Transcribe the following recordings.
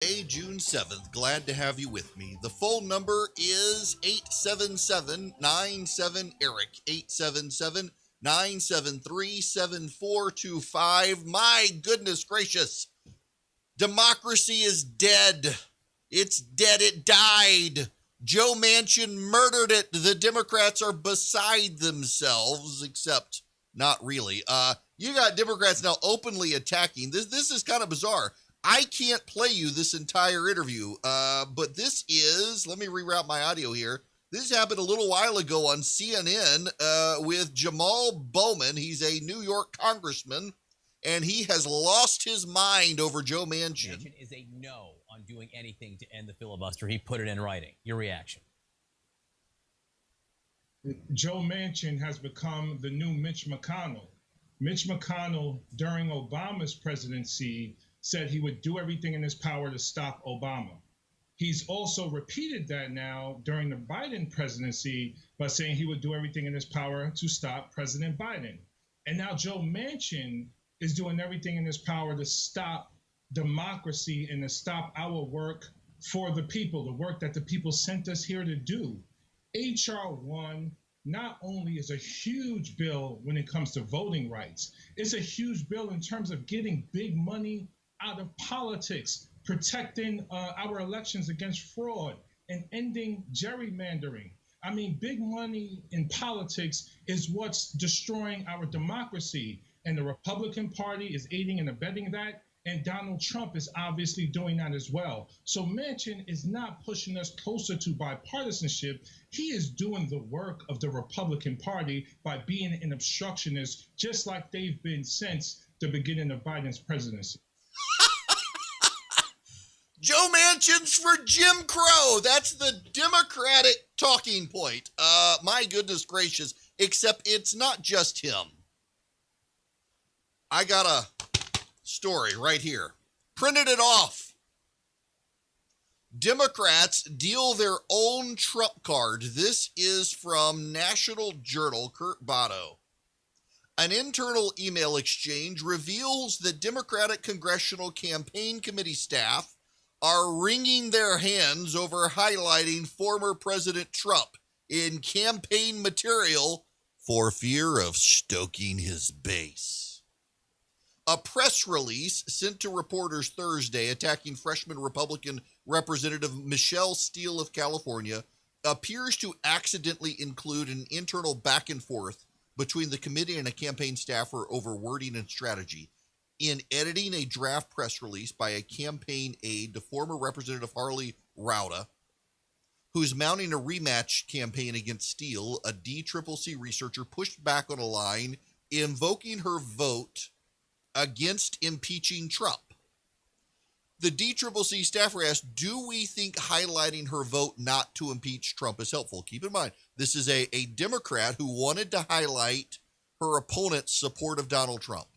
Hey, June 7th. Glad to have you with me. The phone number is 877-97-ERIC. 877-973-7425. My goodness gracious. Democracy is dead. It's dead. It died. Joe Manchin murdered it. The Democrats are beside themselves, except not really. You got Democrats now openly attacking. This is kind of bizarre. I can't play you this entire interview, but this is, let me reroute my audio here. This happened a little while ago on CNN with Jamal Bowman. He's a New York congressman, and he has lost his mind over Joe Manchin. Manchin is a no on doing anything to end the filibuster. He put it in writing. Your reaction? Joe Manchin has become the new Mitch McConnell. Mitch McConnell, during Obama's presidency, said he would do everything in his power to stop Obama. He's also repeated that now during the Biden presidency by saying he would do everything in his power to stop President Biden. And now Joe Manchin is doing everything in his power to stop democracy and to stop our work for the people, the work that the people sent us here to do. H.R. 1 not only is a huge bill when it comes to voting rights, it's a huge bill in terms of getting big money out of politics, protecting our elections against fraud, and ending gerrymandering. I mean, big money in politics is what's destroying our democracy, and the Republican Party is aiding and abetting that, and Donald Trump is obviously doing that as well. So Manchin is not pushing us closer to bipartisanship. He is doing the work of the Republican Party by being an obstructionist, just like they've been since the beginning of Biden's presidency. Joe Manchin's for Jim Crow. That's the Democratic talking point. My goodness gracious. Except it's not just him. I got a story right here. Printed it off. Democrats deal their own Trump card. This is from National Journal, Kurt Botto. An internal email exchange reveals that Democratic Congressional Campaign Committee staff are wringing their hands over highlighting former President Trump in campaign material for fear of stoking his base. A press release sent to reporters Thursday attacking freshman Republican Representative Michelle Steele of California appears to accidentally include an internal back and forth between the committee and a campaign staffer over wording and strategy. In editing a draft press release by a campaign aide to former Representative Harley Rauda, who's mounting a rematch campaign against Steele, a DCCC researcher pushed back on a line invoking her vote against impeaching Trump. The DCCC staffer asked, do we think highlighting her vote not to impeach Trump is helpful? Keep in mind, this is a Democrat who wanted to highlight her opponent's support of Donald Trump.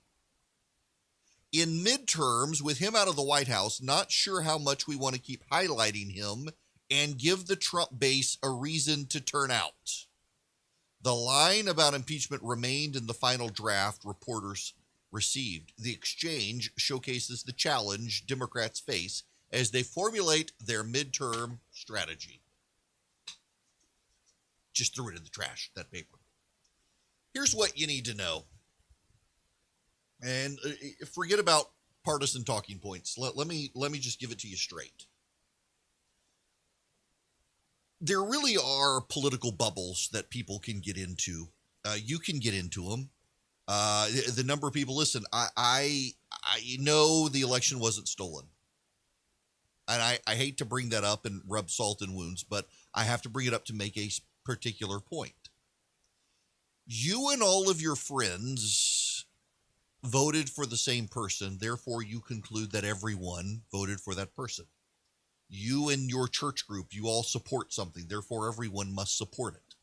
In midterms, with him out of the White House, not sure how much we want to keep highlighting him and give the Trump base a reason to turn out. The line about impeachment remained in the final draft reporters received. The exchange showcases the challenge Democrats face as they formulate their midterm strategy. Just threw it in the trash, that paper. Here's what you need to know. And forget about partisan talking points. Let me just give it to you straight. There really are political bubbles that people can get into. You can get into them. The number of people, listen, I know the election wasn't stolen. And I hate to bring that up and rub salt in wounds, but I have to bring it up to make a particular point. You and all of your friends voted for the same person, therefore you conclude that everyone voted for that person. You and your church group, you all support something, therefore everyone must support it.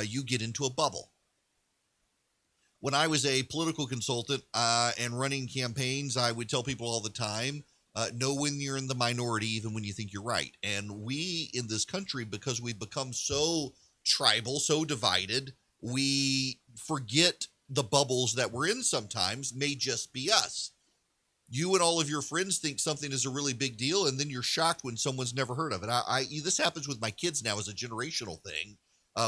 You get into a bubble. When I was a political consultant and running campaigns, I would tell people all the time, know when you're in the minority, even when you think you're right. And we in this country, because we've become so tribal, so divided, we forget the bubbles that we're in sometimes may just be us. You and all of your friends think something is a really big deal, and then you're shocked when someone's never heard of it. This happens with my kids now as a generational thing.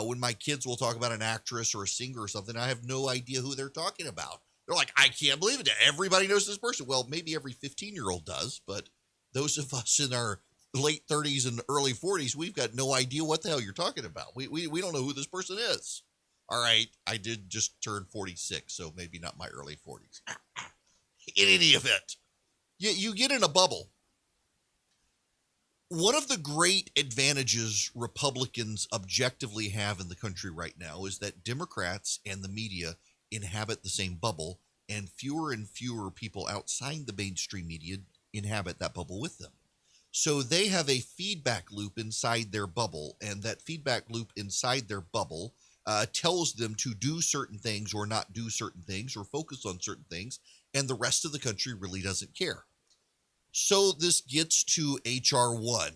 When my kids will talk about an actress or a singer or something, I have no idea who they're talking about. They're like, I can't believe it. Everybody knows this person. Well, maybe every 15-year-old does, but those of us in our late 30s and early 40s, we've got no idea what the hell you're talking about. We don't know who this person is. All right, I did just turn 46, so maybe not my early 40s. In any event, you get in a bubble. One of the great advantages Republicans objectively have in the country right now is that Democrats and the media inhabit the same bubble, and fewer people outside the mainstream media inhabit that bubble with them. So they have a feedback loop inside their bubble, and that feedback loop inside their bubble tells them to do certain things or not do certain things or focus on certain things, and the rest of the country really doesn't care. So this gets to H.R. 1,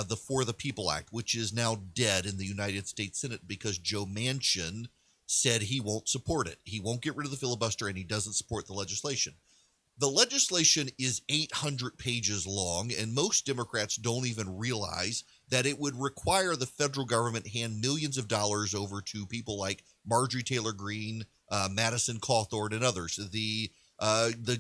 the For the People Act, which is now dead in the United States Senate because Joe Manchin said he won't support it. He won't get rid of the filibuster, and he doesn't support the legislation. The legislation is 800 pages long, and most Democrats don't even realize that it would require the federal government hand millions of dollars over to people like Marjorie Taylor Greene, Madison Cawthorn, and others. The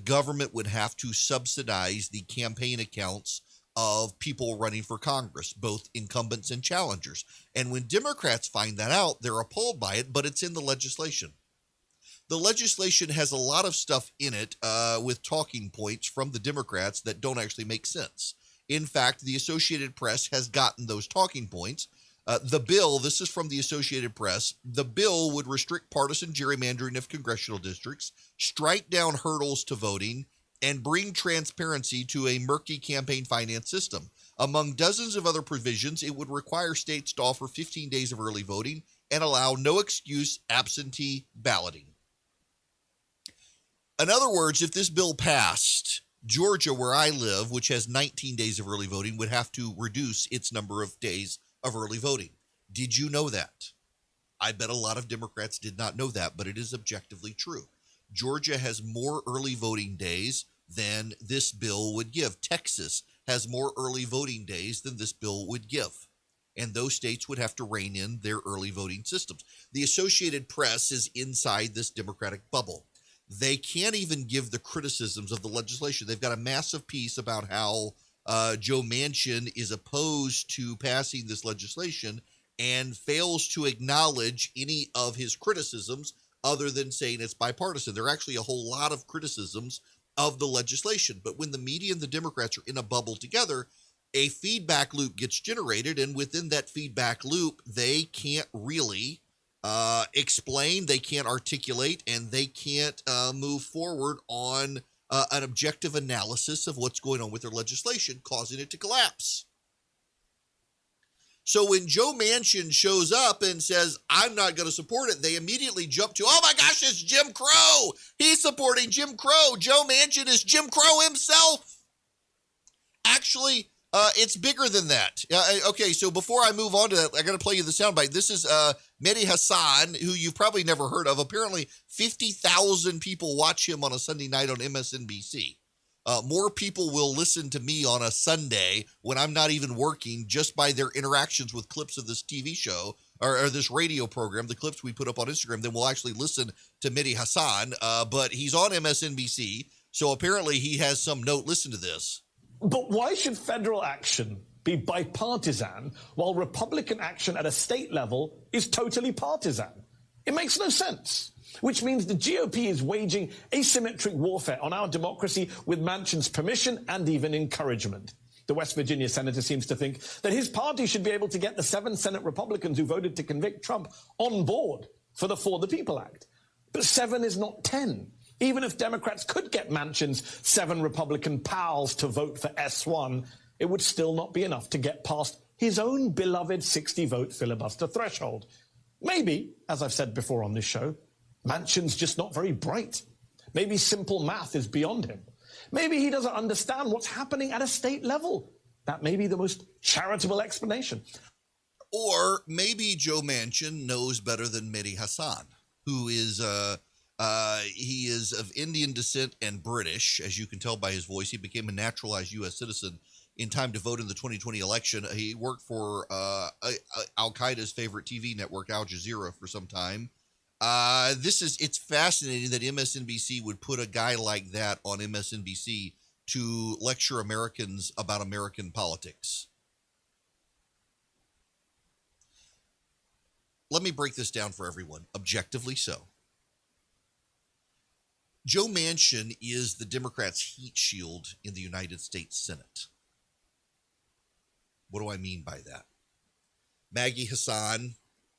government would have to subsidize the campaign accounts of people running for Congress, both incumbents and challengers. And when Democrats find that out, they're appalled by it, but it's in the legislation. The legislation has a lot of stuff in it with talking points from the Democrats that don't actually make sense. In fact, the Associated Press has gotten those talking points. The bill, this is from the Associated Press, the bill would restrict partisan gerrymandering of congressional districts, strike down hurdles to voting, and bring transparency to a murky campaign finance system. Among dozens of other provisions, it would require states to offer 15 days of early voting and allow no excuse absentee balloting. In other words, if this bill passed, Georgia, where I live, which has 19 days of early voting, would have to reduce its number of days of early voting. Did you know that? I bet a lot of Democrats did not know that, but it is objectively true. Georgia has more early voting days than this bill would give. Texas has more early voting days than this bill would give. And those states would have to rein in their early voting systems. The Associated Press is inside this Democratic bubble. They can't even give the criticisms of the legislation. They've got a massive piece about how Joe Manchin is opposed to passing this legislation and fails to acknowledge any of his criticisms other than saying it's bipartisan. There are actually a whole lot of criticisms of the legislation. But when the media and the Democrats are in a bubble together, a feedback loop gets generated. And within that feedback loop, they can't really explain, they can't articulate, and they can't move forward on an objective analysis of what's going on with their legislation, causing it to collapse. So when Joe Manchin shows up and says, I'm not going to support it, they immediately jump to, oh my gosh, it's Jim Crow. He's supporting Jim Crow. Joe Manchin is Jim Crow himself. Actually, it's bigger than that. Okay, so before I move on to that, I got to play you the soundbite. This is Mehdi Hasan, who you've probably never heard of. Apparently, 50,000 people watch him on a Sunday night on MSNBC. More people will listen to me on a Sunday when I'm not even working just by their interactions with clips of this TV show or this radio program, the clips we put up on Instagram, then we'll actually listen to Mehdi Hasan. But he's on MSNBC, so apparently he has some note. Listen to this. But why should federal action be bipartisan while Republican action at a state level is totally partisan? It makes no sense. Which means the GOP is waging asymmetric warfare on our democracy with Manchin's permission and even encouragement. The West Virginia senator seems to think that his party should be able to get the 7 Senate Republicans who voted to convict Trump on board for the For the People Act. But 7 is not 10. Even if Democrats could get Manchin's 7 Republican pals to vote for S1, it would still not be enough to get past his own beloved 60-vote filibuster threshold. Maybe, as I've said before on this show, Manchin's just not very bright. Maybe simple math is beyond him. Maybe he doesn't understand what's happening at a state level. That may be the most charitable explanation. Or maybe Joe Manchin knows better than Mehdi Hasan, who is He is of Indian descent and British. As you can tell by his voice, he became a naturalized U.S. citizen in time to vote in the 2020 election. He worked for Al-Qaeda's favorite TV network, Al Jazeera, for some time. It's fascinating that MSNBC would put a guy like that on MSNBC to lecture Americans about American politics. Let me break this down for everyone, objectively so. Joe Manchin is the Democrats' heat shield in the United States Senate. What do I mean by that? Maggie Hassan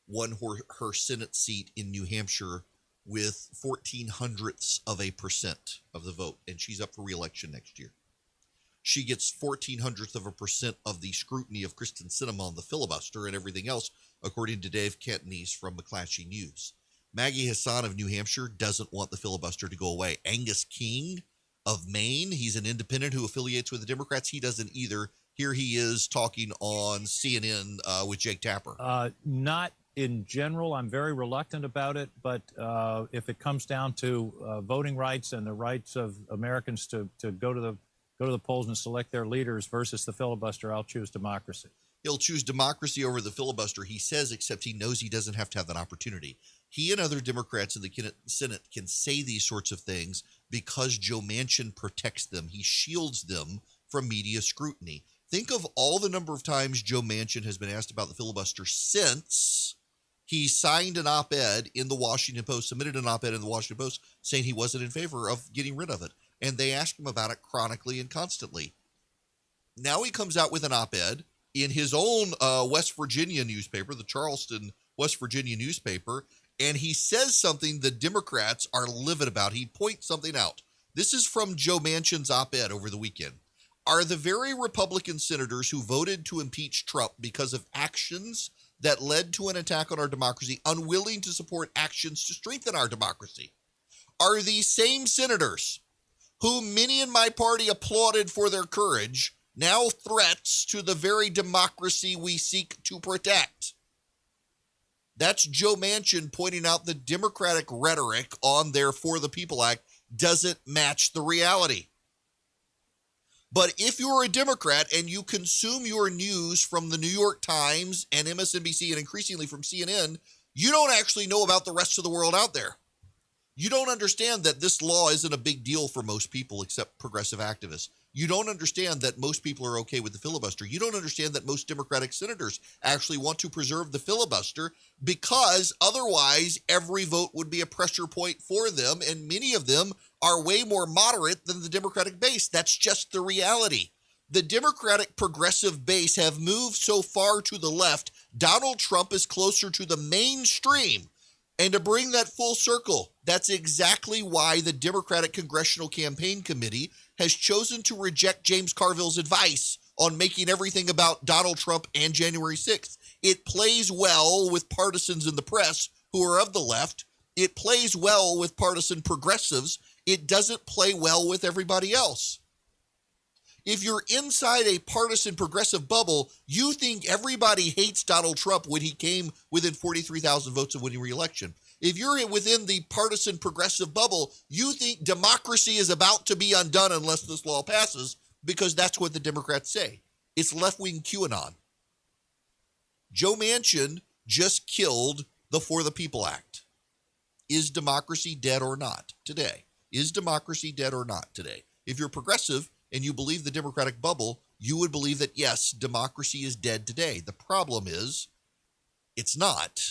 won her Senate seat in New Hampshire with 0.14% of the vote, and she's up for re-election next year. She gets 0.14% of the scrutiny of Kristen Sinema on the filibuster and everything else, according to Dave Catanese from McClatchy News. Maggie Hassan of New Hampshire doesn't want the filibuster to go away. Angus King of Maine, he's an independent who affiliates with the Democrats. He doesn't either. Here he is talking on CNN with Jake Tapper. Not in general. I'm very reluctant about it, but if it comes down to voting rights and the rights of Americans to go to the polls and select their leaders versus the filibuster, I'll choose democracy. He'll choose democracy over the filibuster, he says, except he knows he doesn't have to have that opportunity. He and other Democrats in the Senate can say these sorts of things because Joe Manchin protects them. He shields them from media scrutiny. Think of all the number of times Joe Manchin has been asked about the filibuster since he signed an op-ed in the Washington Post, submitted an op-ed in the Washington Post saying he wasn't in favor of getting rid of it. And they asked him about it chronically and constantly. Now he comes out with an op-ed in his own West Virginia newspaper, the Charleston, West Virginia newspaper, and he says something the Democrats are livid about. He points something out. This is from Joe Manchin's op-ed over the weekend. Are the very Republican senators who voted to impeach Trump because of actions that led to an attack on our democracy unwilling to support actions to strengthen our democracy? Are these same senators, whom many in my party applauded for their courage, now threats to the very democracy we seek to protect? That's Joe Manchin pointing out the Democratic rhetoric on their For the People Act doesn't match the reality. But if you're a Democrat and you consume your news from the New York Times and MSNBC and increasingly from CNN, you don't actually know about the rest of the world out there. You don't understand that this law isn't a big deal for most people except progressive activists. You don't understand that most people are okay with the filibuster. You don't understand that most Democratic senators actually want to preserve the filibuster because otherwise every vote would be a pressure point for them, and many of them are way more moderate than the Democratic base. That's just the reality. The Democratic progressive base have moved so far to the left, Donald Trump is closer to the mainstream. And to bring that full circle, that's exactly why the Democratic Congressional Campaign Committee has chosen to reject James Carville's advice on making everything about Donald Trump and January 6th. It plays well with partisans in the press who are of the left. It plays well with partisan progressives. It doesn't play well with everybody else. If you're inside a partisan progressive bubble, you think everybody hates Donald Trump when he came within 43,000 votes of winning re-election. If you're within the partisan progressive bubble, you think democracy is about to be undone unless this law passes, because that's what the Democrats say. It's left-wing QAnon. Joe Manchin just killed the For the People Act. Is democracy dead or not today? Is democracy dead or not today? If you're progressive and you believe the Democratic bubble, you would believe that, yes, democracy is dead today. The problem is it's not,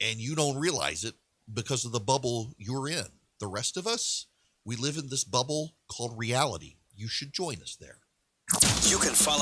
and you don't realize it because of the bubble you're in. The rest of us, we live in this bubble called reality. You should join us there. You can follow